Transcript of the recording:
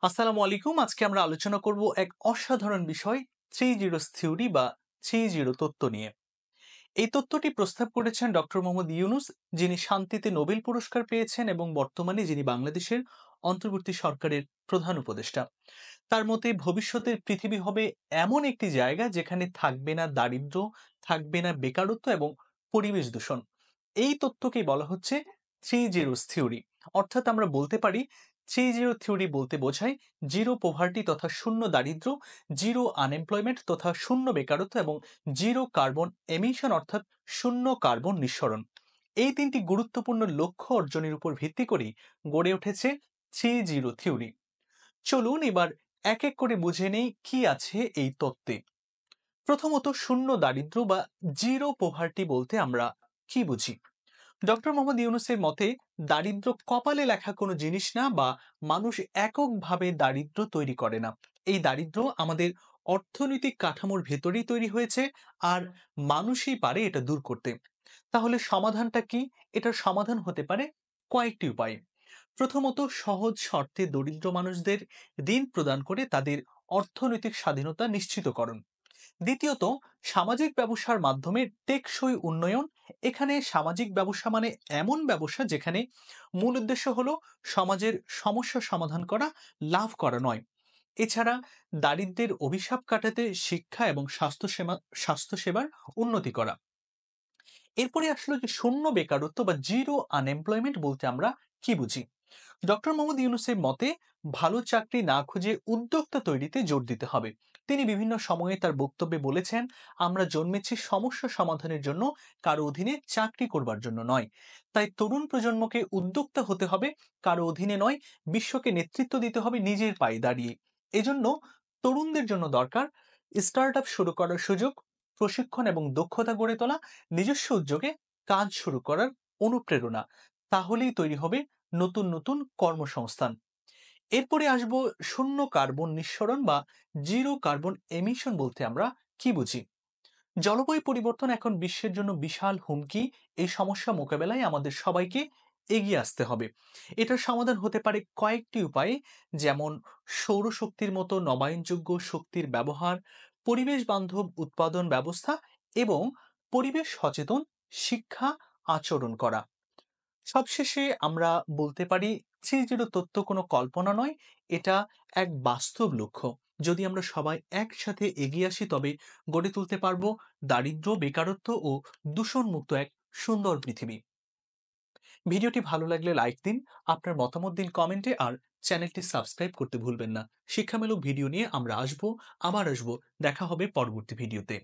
আসসালামু আলাইকুম। আজকে আমরা আলোচনা করব এক অসাধারণ বিষয়, থ্রি জিরোস থিওরি বা থ্রি জিরো তত্ত্ব নিয়ে। এই তত্ত্বটি প্রস্তাব করেছেন ডক্টর মোহাম্মদ ইউনুস, যিনি শান্তিতে নোবেল পুরস্কার পেয়েছেন এবং বর্তমানে যিনি বাংলাদেশের অন্তর্বর্তী সরকারের প্রধান উপদেষ্টা। তার মতে ভবিষ্যতের পৃথিবী হবে এমন একটি জায়গা যেখানে থাকবে না দারিদ্র্য, থাকবে না বেকারত্ব এবং পরিবেশ দূষণ। এই তত্ত্বকেই বলা হচ্ছে থ্রি জিরোস থিওরি। অর্থাৎ আমরা বলতে পারি থ্রি জিরো থিওরি বলতে বোঝায় জিরো পোভার্টি তথা শূন্য দারিদ্র্য, জিরো আনএমপ্লয়মেন্ট তথা শূন্য বেকারত্ব এবং জিরো কার্বন এমিশন অর্থাৎ শূন্য কার্বন নিঃসরণ। এই তিনটি গুরুত্বপূর্ণ লক্ষ্য অর্জনের উপর ভিত্তি করেই গড়ে উঠেছে থ্রি জিরো থিওরি। চলুন এবার এক এক করে বুঝে নেই কি আছে এই তত্ত্বে। প্রথমত, শূন্য দারিদ্র্য বা জিরো পোভার্টি বলতে আমরা কি বুঝি? ডক্টর মোহাম্মদ ইউনুসের মতে দারিদ্র্য কপালে লেখা কোনো জিনিস না, বা মানুষ এককভাবে দারিদ্র্য তৈরি করে না। এই দারিদ্র্য আমাদের অর্থনৈতিক কাঠামোর ভেতরেই তৈরি হয়েছে, আর মানুষই পারে এটা দূর করতে। তাহলে সমাধানটা কি? এটার সমাধান হতে পারে কয়েকটি উপায়। প্রথমত, সহজ শর্তে দরিদ্র মানুষদের ঋণ প্রদান করে তাদের অর্থনৈতিক স্বাধীনতা নিশ্চিতকরণ। দ্বিতীয়ত, সামাজিক ব্যবসার মাধ্যমে টেকসই উন্নয়ন। এখানে সামাজিক ব্যবসা মানে এমন ব্যবসা যেখানে মূল উদ্দেশ্য হলো সমাজের সমস্যা সমাধান করা, লাভ করা নয়। এছাড়া দারিদ্র্যের অভিশাপ কাটাতে শিক্ষা এবং স্বাস্থ্যসেবার উন্নতি করা। এরপরে আসলে যে শূন্য বেকারত্ব বা জিরো আনএমপ্লয়মেন্ট বলতে আমরা কি বুঝি? ডক্টর মোহাম্মদ ইউনুসের মতে ভালো চাকরি না খুঁজে উদ্যোক্তা তৈরিতে জোর দিতে হবে। তিনি বিভিন্ন সময়ে তার বক্তব্যে বলেছেন, আমরা জন্মেছি সমস্যা সমাধানের জন্য, কারো অধীনে চাকরি করবার জন্য নয়। তাই তরুণ প্রজন্মকে উদ্যোক্তা হতে হবে, কারো অধীনে নয়। বিশ্বকে নেতৃত্ব দিতে হবে নিজের পায়ে দাঁড়িয়ে। এজন্য তরুণদের জন্য দরকার স্টার্ট আপ শুরু করার সুযোগ, প্রশিক্ষণ এবং দক্ষতা গড়ে তোলা, নিজস্ব উদ্যোগে কাজ শুরু করার অনুপ্রেরণা। তাহলেই তৈরি হবে নতুন নতুন কর্মসংস্থান। এরপরে আসব শূন্য কার্বন নিঃসরণ বা জিরো কার্বন এমিশন বলতে আমরা কি বুঝি? জলবায়ু পরিবর্তন এখন বিশ্বের জন্য বিশাল হুমকি। এই সমস্যা মোকাবেলায় আমাদের সবাইকে এগিয়ে আসতে হবে। এটার সমাধান হতে পারে কয়েকটি উপায়ে, যেমন সৌরশক্তির মতো নবায়নযোগ্য শক্তির ব্যবহার, পরিবেশ বান্ধব উৎপাদন ব্যবস্থা এবং পরিবেশ সচেতন শিক্ষা আচরণ করা। সবশেষে আমরা বলতে পারি থ্রি জিরো তত্ত্ব কোনো কল্পনা নয়, এটা এক বাস্তব লক্ষ্য। যদি আমরা সবাই একসাথে এগিয়ে আসি তবে গড়ে তুলতে পারবো দারিদ্র্য, বেকারত্ব ও দূষণমুক্ত এক সুন্দর পৃথিবী। ভিডিওটি ভালো লাগলে লাইক দিন, আপনার মতামত দিন কমেন্টে, আর চ্যানেলটি সাবস্ক্রাইব করতে ভুলবেন না। শিক্ষামূলক ভিডিও নিয়ে আমরা আবার আসবো। দেখা হবে পরবর্তী ভিডিওতে।